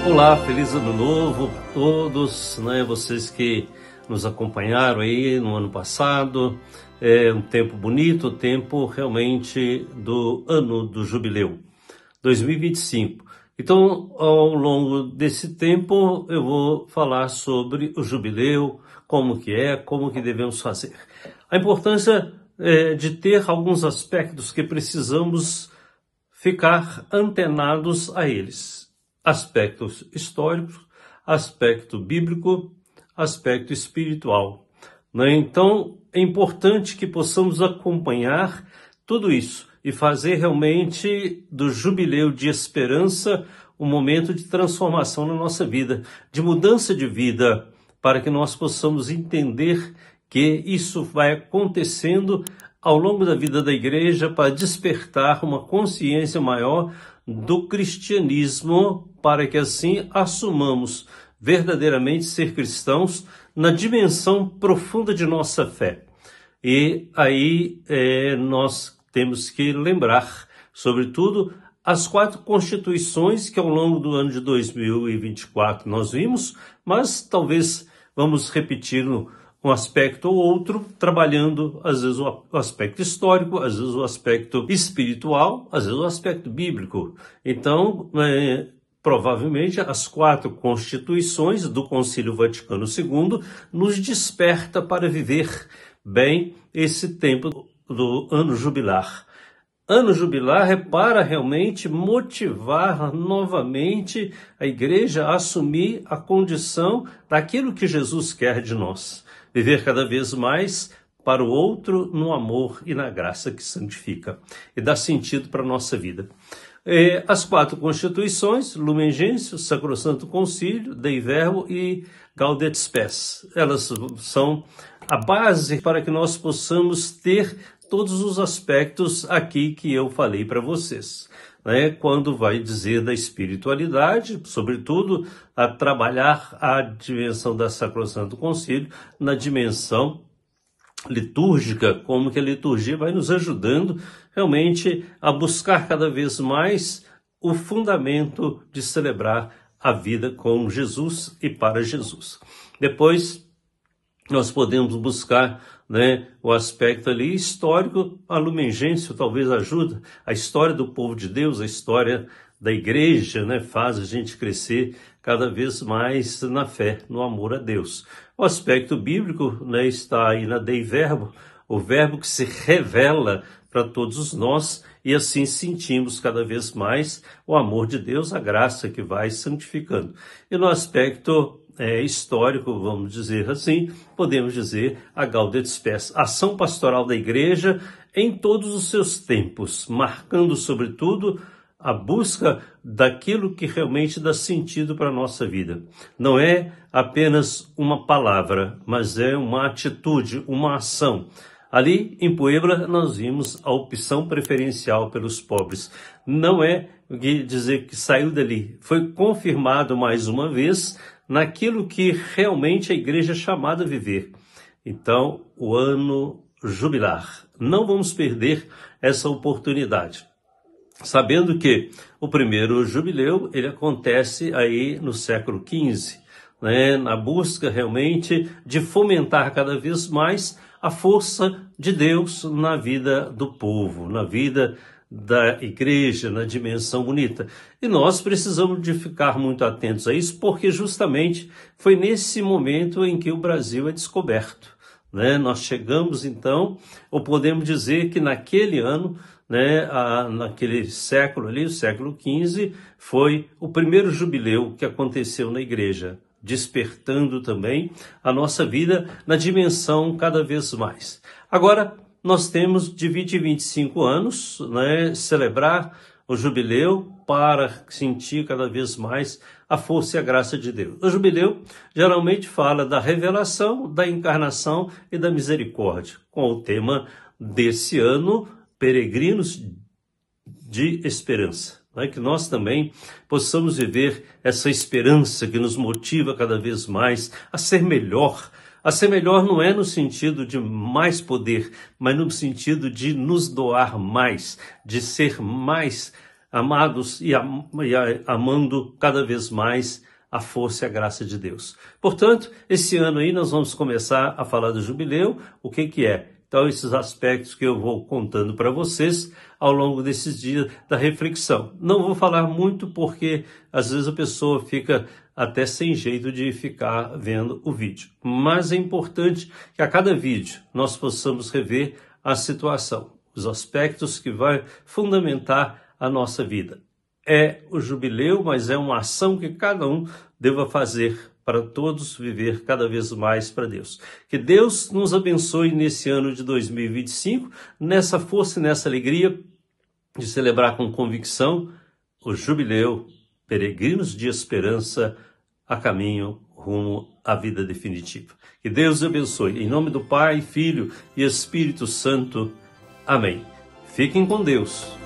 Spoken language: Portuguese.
Olá, feliz ano novo para todos, né? Vocês que nos acompanharam aí no ano passado. É um tempo bonito, o tempo realmente do ano do jubileu, 2025. Então, ao longo desse tempo, eu vou falar sobre o jubileu, como que devemos fazer. A importância de ter alguns aspectos que precisamos ficar antenados a eles. Aspectos históricos, aspecto bíblico, aspecto espiritual, né? Então, é importante que possamos acompanhar tudo isso e fazer realmente do jubileu de esperança um momento de transformação na nossa vida, de mudança de vida, para que nós possamos entender que isso vai acontecendo ao longo da vida da igreja para despertar uma consciência maior do cristianismo, para que assim assumamos verdadeiramente ser cristãos na dimensão profunda de nossa fé. E aí nós temos que lembrar, sobretudo, as 4 constituições que ao longo do ano de 2024 nós vimos, mas talvez vamos repetir um aspecto ou outro, trabalhando às vezes o aspecto histórico, às vezes o aspecto espiritual, às vezes o aspecto bíblico. Então, provavelmente as 4 constituições do Concílio Vaticano II nos desperta para viver bem esse tempo do ano jubilar. Ano jubilar é para realmente motivar novamente a igreja a assumir a condição daquilo que Jesus quer de nós. Viver cada vez mais para o outro no amor e na graça que santifica e dá sentido para a nossa vida. As 4 constituições, Lumen Gentium, Sacrosanto Concílio, Dei Verbo e Gaudet Spes, elas são a base para que nós possamos ter todos os aspectos aqui que eu falei para vocês, né? Quando vai dizer da espiritualidade, sobretudo a trabalhar a dimensão da Sacrosanto Concílio na dimensão litúrgica, como que a liturgia vai nos ajudando realmente a buscar cada vez mais o fundamento de celebrar a vida com Jesus e para Jesus. Depois nós podemos buscar, né, o aspecto ali histórico. A Lumen Gentium talvez ajude, a história do povo de Deus, a história da igreja, né, faz a gente crescer cada vez mais na fé, no amor a Deus. O aspecto bíblico, né, está aí na Dei Verbo, o verbo que se revela para todos nós, e assim sentimos cada vez mais o amor de Deus, a graça que vai santificando. E no aspecto histórico, vamos dizer assim, podemos dizer a Gaudet Spes, ação pastoral da igreja em todos os seus tempos, marcando sobretudo a busca daquilo que realmente dá sentido para a nossa vida. Não é apenas uma palavra, mas é uma atitude, uma ação. Ali em Puebla nós vimos a opção preferencial pelos pobres. Não é dizer que saiu dali, foi confirmado mais uma vez naquilo que realmente a igreja é chamada a viver. Então, o ano jubilar. Não vamos perder essa oportunidade. Sabendo que o primeiro jubileu, ele acontece aí no século XV, né, na busca realmente de fomentar cada vez mais a força de Deus na vida do povo, na vida da igreja, na dimensão bonita. E nós precisamos de ficar muito atentos a isso, porque justamente foi nesse momento em que o Brasil é descoberto, né? Nós chegamos então, ou podemos dizer que naquele ano, né, naquele século ali, o século XV, foi o primeiro jubileu que aconteceu na igreja, despertando também a nossa vida na dimensão cada vez mais. Agora, nós temos de 20 em 25 anos, né, celebrar o jubileu para sentir cada vez mais a força e a graça de Deus. O jubileu geralmente fala da revelação, da encarnação e da misericórdia, com o tema desse ano, peregrinos de esperança. Que nós também possamos viver essa esperança que nos motiva cada vez mais a ser melhor. A ser melhor não é no sentido de mais poder, mas no sentido de nos doar mais, de ser mais amados e amando cada vez mais a força e a graça de Deus. Portanto, esse ano aí nós vamos começar a falar do jubileu, o que é. Então, esses aspectos que eu vou contando para vocês ao longo desses dias da reflexão. Não vou falar muito porque às vezes a pessoa fica até sem jeito de ficar vendo o vídeo. Mas é importante que a cada vídeo nós possamos rever a situação, os aspectos que vai fundamentar a nossa vida. É o jubileu, mas é uma ação que cada um deva fazer para todos viver cada vez mais para Deus. Que Deus nos abençoe nesse ano de 2025, nessa força e nessa alegria de celebrar com convicção o jubileu, peregrinos de esperança a caminho rumo à vida definitiva. Que Deus abençoe. Em nome do Pai, Filho e Espírito Santo. Amém. Fiquem com Deus.